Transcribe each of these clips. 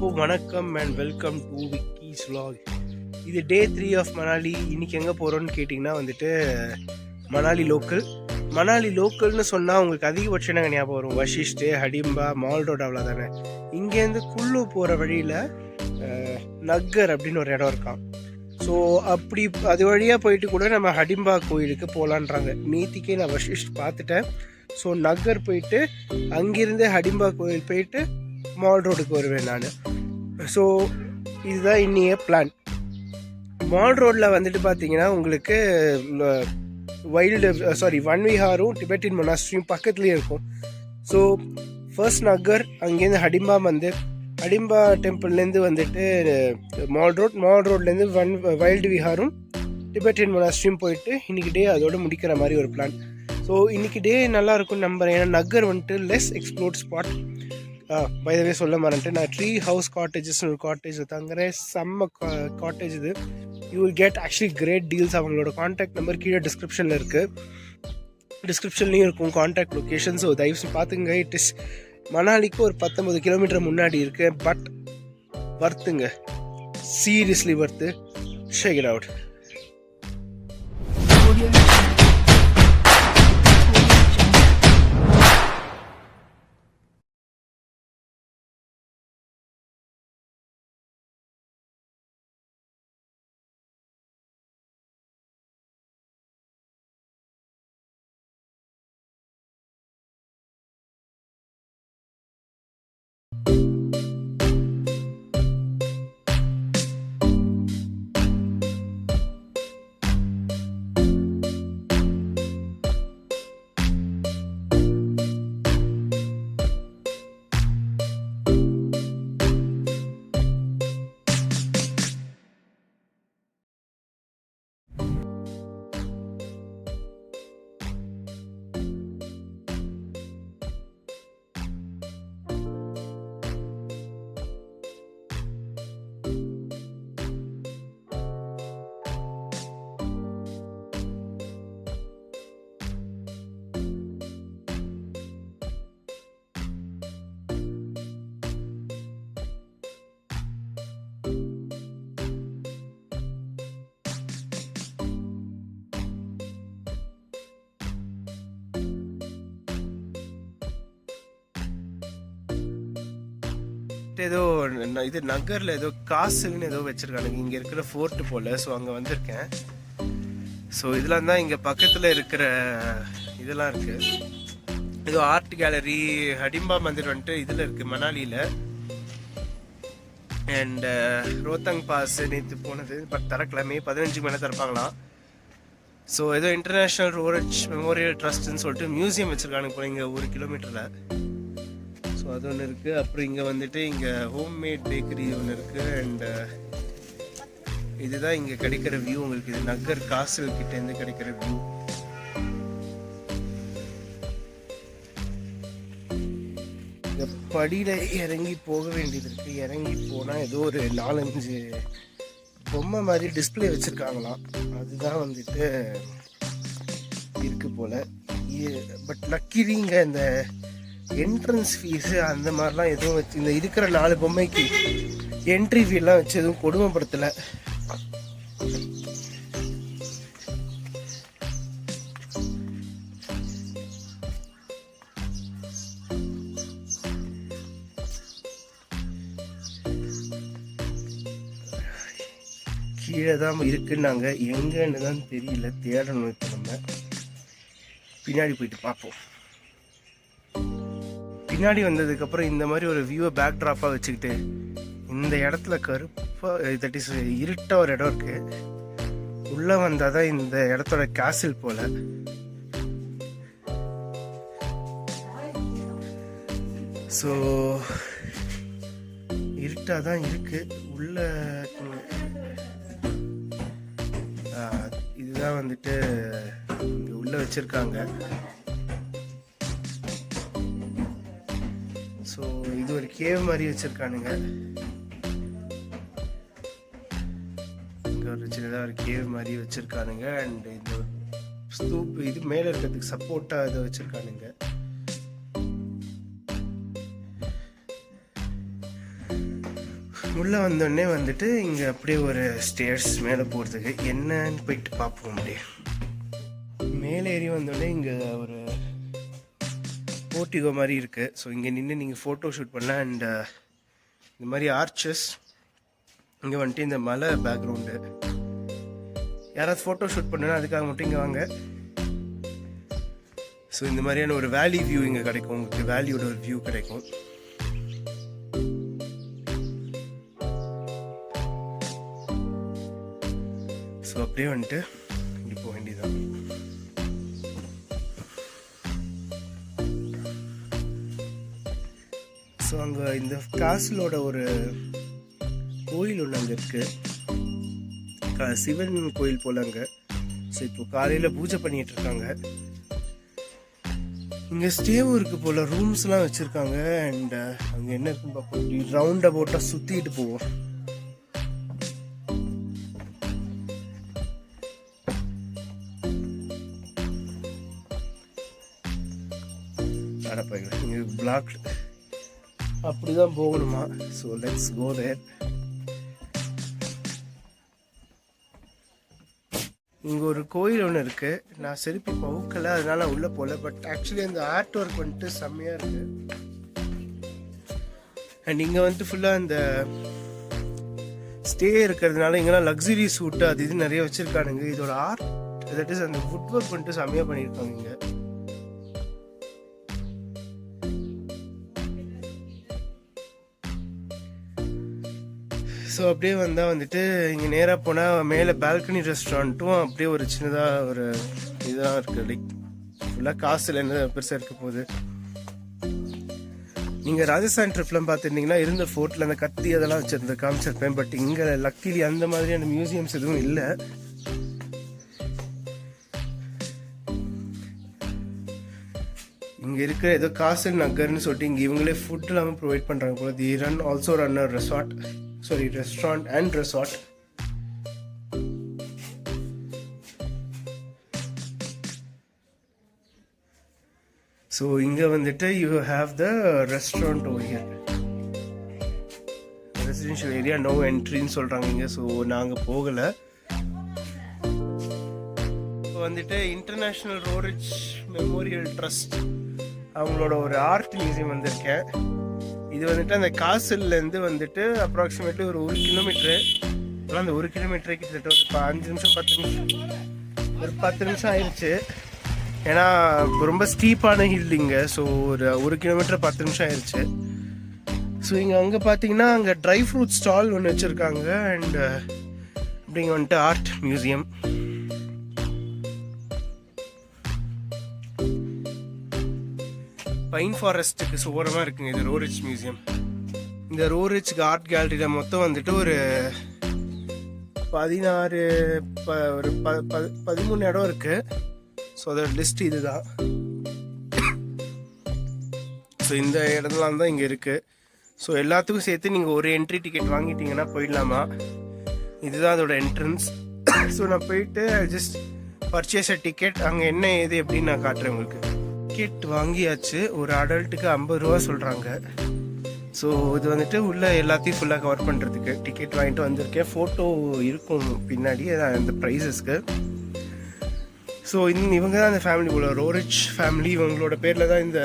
வணக்கம் and welcome to Vicky's vlog. இது டே 3 of Manali. இன்னைக்கு எங்கே போகிறோன்னு கேட்டிங்கன்னா வந்துட்டு மணாலி லோக்கல்னு சொன்னால் உங்களுக்கு அதிகபட்சம் நாங்கள் ஞாபகம் வரும் வஷிஷ்டு, ஹடிம்பா, மால் ரோடு, அவ்வளோதானே. இங்கேருந்து குல்லு போகிற வழியில் நக்கர் அப்படின்னு ஒரு இடம் இருக்கான். ஸோ அப்படி அது வழியாக போயிட்டு கூட நம்ம ஹடிம்பா கோயிலுக்கு போகலான்றாங்க. நேத்திக்கே நான் வஷிஷ்ட் பார்த்துட்டேன். ஸோ நக்கர் போயிட்டு அங்கேருந்து ஹடிம்பா கோயில் போயிட்டு மால் ரோடுக்கு வருவேன் நான். ஸோ இதுதான் இன்னைய பிளான். மால் ரோடில் வந்துட்டு பார்த்தீங்கன்னா உங்களுக்கு வன்விஹாரும் டிபெட்டின் மொனாஸ்ட்ரியும் பக்கத்துலேயே இருக்கும். ஸோ ஃபர்ஸ்ட் நக்கர், அங்கேருந்து ஹடிம்பா ஹடிம்பா டெம்பிள்லேருந்து வந்துட்டு மால் ரோட்லேருந்து வைல்டு விஹாரும் டிபெட்டின் மொனாஸ்ட்ரியும் போயிட்டு இன்றைக்கி டே அதோடு முடிக்கிற மாதிரி ஒரு பிளான். ஸோ இன்றைக்கி டே நல்லா இருக்கும்னு நம்புகிறேன். ஏன்னா நக்கர் வந்துட்டு less explored spot. By the way சொல்ல மாட்டேன், நான் ட்ரீ ஹவுஸ் காட்டேஜஸ்னு ஒரு காட்டேஜ் தங்குறேன். செம்ம காட்டேஜ் இது. You will get actually great deals. அவங்களோட கான்டாக்ட் நம்பர் கீழே டிஸ்கிரிப்ஷன்லேயும் இருக்கும் கான்டாக்ட் லொக்கேஷன். ஸோ தயவுசு பார்த்துங்க. இட் இஸ் மணாலிக்கு ஒரு 19 கிலோமீட்டர் முன்னாடி இருக்கு. பட் வர்த்துங்க, seriously worth. Shake it out. ஏதோ இது நகரில் ஏதோ காசுன்னு ஏதோ வச்சுருக்கானுங்க. இங்கே இருக்கிற ஃபோர்ட்டு போல். ஸோ அங்கே வந்திருக்கேன். ஸோ இதெல்லாம் தான் இங்கே பக்கத்தில் இருக்கிற இதெல்லாம் இருக்குது. ஏதோ ஆர்ட் கேலரி, ஹடிம்பா மந்திர் வந்துட்டு இதில் இருக்குது மணாலியில். அண்ட் ரோத்தங் பாஸ் நேற்று போனது, பட் திறக்கலாமே 15 மேலே திறப்பாங்களாம். ஸோ ஏதோ இன்டர்நேஷ்னல் ரோரேஜ் மெமோரியல் ட்ரஸ்ட்னு சொல்லிட்டு மியூசியம் வச்சுருக்கானுங்க போல இங்கே 1 கிலோமீட்டரில். ஸோ அது ஒன்று இருக்குது. அப்புறம் இங்கே வந்துட்டு இங்கே ஹோம்மேட் பேக்கரி ஒன்று இருக்குது. அண்ட் இதுதான் இங்கே கிடைக்கிற வியூ உங்களுக்கு. இது நக்கர் காசல் கிட்டேருந்து கிடைக்கிற வியூ. இந்த படியில் இறங்கி போக வேண்டியது இருக்குது. இறங்கி போனால் ஏதோ ஒரு 4-5 பொம்மை மாதிரி டிஸ்பிளே வச்சுருக்காங்களாம். அதுதான் வந்துட்டு இருக்கு போல். பட் லக்கிலிங்க இந்த என்ட்ரன்ஸ் ஃபீஸு அந்த மாதிரிலாம் எதுவும் வச்சு, இந்த இருக்கிற 4 பொம்மைக்கு என்ட்ரி ஃபீலாம் வச்சு எதுவும் கொடுமைப்படுத்தலை. கீழே தான் இருக்குன்னாங்க, எங்கன்னு தான் தெரியல, தேடணும். இப்போ நம்ம பின்னாடி போயிட்டு பார்ப்போம். பின்னாடி வந்ததுக்கப்புறம் இந்த மாதிரி ஒரு வியூவை பேக் ட்ராப்பாக வச்சுக்கிட்டு இந்த இடத்துல கருப்பாக தட் இஸ் இருட்டாக ஒரு இடம் இருக்குது. உள்ளே வந்தால் தான் இந்த இடத்தோட கேசில் போல். ஸோ இருட்டாக தான் இருக்குது. உள்ள இதுதான் வந்துட்டு இங்கே உள்ளே வச்சுருக்காங்க. ஸோ இது ஒரு கேவ் மாதிரி வச்சுருக்கானுங்க. இங்கே ஒரு சின்னதாக ஒரு கேவ் மாதிரி வச்சுருக்கானுங்க. அண்ட் இந்த ஸ்தூப் இது மேலே இருக்கிறதுக்கு சப்போர்ட்டாக இதை வச்சுருக்கானுங்க. உள்ளே வந்தோடனே வந்துட்டு இங்கே அப்படியே ஒரு ஸ்டேர்ஸ் மேலே போகிறதுக்கு என்னன்னு போயிட்டு பார்ப்போம். அப்படியே மேலே ஏறி வந்தோடனே இங்கே ஒரு போர்ட்டிகோ மாதிரி இருக்குது. ஸோ இங்கே நின்று நீங்கள் ஃபோட்டோ ஷூட் பண்ணலாம். அண்ட் இந்த மாதிரி ஆர்ச்சஸ் இங்கே வந்துட்டு இந்த மலை பேக்ரவுண்டு யாராவது ஃபோட்டோ ஷூட் பண்ணணும் அதுக்காக மட்டும் இங்கே வாங்க. ஸோ இந்த மாதிரியான ஒரு வேலி வியூ இங்கே கிடைக்கும், உங்களுக்கு வேலியோட ஒரு வியூ கிடைக்கும். ஸோ அப்படியே வந்துட்டு இப்படி போக வேண்டியதான். ஸோ அங்கே இந்த காசிலோட ஒரு கோயில் ஒன்று அங்கே இருக்குது, சிவன் கோயில் போல் அங்கே. ஸோ இப்போ காலையில் பூஜை பண்ணிகிட்டு இருக்காங்க. இங்கே ஸ்டேவும் இருக்குது போல், ரூம்ஸ்லாம் வச்சுருக்காங்க. அண்ட் அங்கே என்ன இருக்குன்னு பார்ப்போம். ரவுண்ட் அபவுட்டாக சுற்றிட்டு போவோம். இங்கே பிளாக் அப்படி தான் போகணுமா? ஸோ லெட்ஸ் கோ தேர். இங்கே ஒரு கோயில் ஒன்று இருக்குது. நான் செருப்பி பவுக்கலை, அதனால உள்ளே போகல. பட் ஆக்சுவலி அந்த ஆர்ட் ஒர்க் வந்துட்டு செம்மையாக இருக்குது. அண்ட் இங்கே வந்துட்டு ஃபுல்லாக அந்த ஸ்டே இருக்கிறதுனால இங்கெல்லாம் லக்ஸுரி சூட்டு அது இது நிறைய வச்சுருக்கானுங்க. இதோட ஆர்ட் தட் இஸ் அந்த வுட் ஒர்க் வந்துட்டு செம்மையாக பண்ணியிருக்காங்க இங்கே. ஸோ அப்படியே வந்தால் வந்துட்டு இங்கே நேராக போனால் மேலே பால்கனி ரெஸ்டாரண்ட்டும் அப்படியே ஒரு சின்னதாக ஒரு இதுதான் இருக்குது. லைக் ஃபுல்லாக காசில் என்ன பெருசாக இருக்க போகுது. நீங்கள் ராஜஸ்தான் ட்ரிப்லாம் பார்த்துருந்தீங்கன்னா இருந்த ஃபோர்ட்டில் அந்த கத்தி அதெல்லாம் வச்சுருந்த காமிச்சிருப்பேன். பட் இங்கே லக்கிலி அந்த மாதிரியான மியூசியம்ஸ் எதுவும் இல்லை. இங்கே இருக்கிற ஏதோ காசல் நகர்னு சொல்லிட்டு இங்கே இவங்களே ஃபுட் எல்லாமே ப்ரொவைட் பண்ணுறாங்க போல. They run also run a restaurant and resort. So இங்கே வந்துட்டு you have the restaurant over here. Residential area no என்ட்ரின்னு சொல்கிறாங்க இங்கே. ஸோ நாங்கள் போகலை. இப்போ வந்துட்டு இன்டர்நேஷ்னல் ரோரிச் மெமோரியல் ட்ரஸ்ட் அவங்களோட ஒரு ஆர்ட் மியூசியம் வந்திருக்கேன். இது வந்துட்டு அந்த காசில்லேருந்து வந்துட்டு அப்ராக்சிமேட்லி ஒரு 1 கிலோமீட்ரு. ஆனால் அந்த 1 கிலோமீட்டரே கிட்டத்தட்ட ஒரு 5 நிமிஷம் 10 நிமிஷம் ஆயிடுச்சு. ஏன்னா ரொம்ப ஸ்டீப்பான ஹில் இங்கே. ஸோ ஒரு கிலோமீட்டர் 10 நிமிஷம் ஆயிடுச்சு. ஸோ இங்கே அங்கே பார்த்தீங்கன்னா அங்கே ட்ரை ஃப்ரூட் ஸ்டால் ஒன்று வச்சுருக்காங்க. அண்ட் அப்படிங்க வந்துட்டு ஆர்ட் மியூசியம். பைன் ஃபாரஸ்ட்டுக்கு ஓரமாக இருக்குங்க இது ரோரிச் மியூசியம். இந்த ரோரிச்சுக்கு ஆர்ட் கேலரியில் மொத்தம் வந்துட்டு ஒரு 13 இடம் இருக்குது. ஸோ அதோட லிஸ்ட் இது தான். ஸோ இந்த இடம்லாம் தான் இங்கே இருக்குது. ஸோ எல்லாத்துக்கும் சேர்த்து நீங்கள் ஒரு என்ட்ரி டிக்கெட் வாங்கிட்டீங்கன்னா போயிடலாமா. இதுதான் அதோட என்ட்ரன்ஸ். ஸோ நான் போயிட்டு ஜஸ்ட் பர்ச்சேஸ் டிக்கெட் அங்கே என்ன ஏது எப்படின்னு நான் காட்டுறேன் உங்களுக்கு. டிக்கெட் வாங்கியாச்சு. ஒரு அடல்ட்டுக்கு 50 ரூபா சொல்கிறாங்க. ஸோ இது வந்துட்டு உள்ளே எல்லாத்தையும் ஃபுல்லாக கவர் பண்ணுறதுக்கு டிக்கெட் வாங்கிட்டு வந்திருக்கேன். ஃபோட்டோ இருக்கும் பின்னாடி அந்த ப்ரைஸஸ்க்கு. ஸோ இவங்க தான் அந்த ஃபேமிலி போல, ரோரிச் ஃபேமிலி. இவங்களோட பேரில் தான் இந்த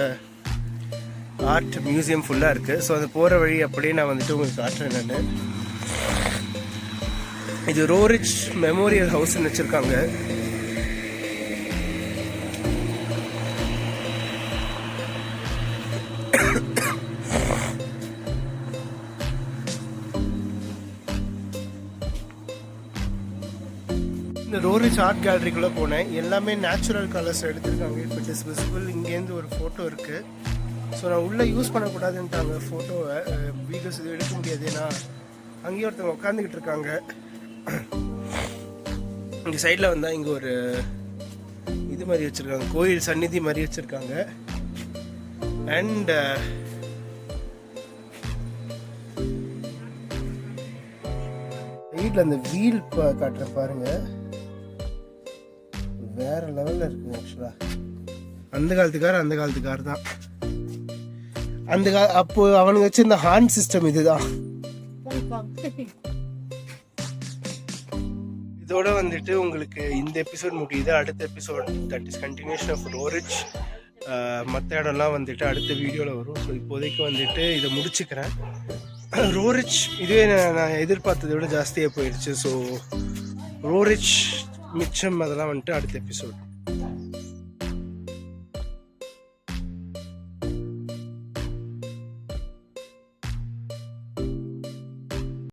ஆர்ட் மியூசியம் ஃபுல்லாக இருக்குது. ஸோ அது போகிற வழி அப்படியே நான் வந்துட்டு உங்களுக்கு காட்டுறேன். நான் இது ரோரிச் மெமோரியல் ஹவுஸ்ன்னு வச்சுருக்காங்க. இந்த ரோரிச் ஆர்ட் கேலரிக்குள்ளே போனேன். எல்லாமே நேச்சுரல் கலர்ஸ் எடுத்திருக்காங்க. இப்போ இட் இஸ் விசிபிள். இங்கேருந்து ஒரு ஃபோட்டோ இருக்குது. ஸோ நான் உள்ளே யூஸ் பண்ணக்கூடாதுன்ட்டாங்க ஃபோட்டோவை. வீடியோஸ் இது எடுக்க முடியாது. ஏன்னா அங்கேயே ஒருத்தவங்க உட்காந்துக்கிட்டு இருக்காங்க. இங்கே சைடில் வந்தால் இங்கே ஒரு இது மாதிரி வச்சுருக்காங்க, கோயில் சந்நிதி மாதிரி வச்சுருக்காங்க. அண்ட் வீட்டில் அந்த வீல் காட்டுற பாருங்க, வேற லெவலில் இருக்குங்க. ஆக்சுவலாக அந்த காலத்து கார் தான். அப்போ அவனுக்கு வச்சு இந்த ஹார்ன் சிஸ்டம் இதுதான். இதோட வந்துட்டு உங்களுக்கு இந்த எபிசோட் முடியுது. அடுத்த episode that is continuation of Roerich. மற்ற இடம்லாம் வந்துட்டு அடுத்த வீடியோவில் வரும். ஸோ இப்போதைக்கு வந்துட்டு இதை முடிச்சுக்கிறேன். ரோரிச் இதுவே நான் எதிர்பார்த்ததை விட ஜாஸ்தியாக போயிடுச்சு. ஸோ ரோரிச் மிச்சம் அதெல்லாம் வந்துட்டு அடுத்த எபிசோட்.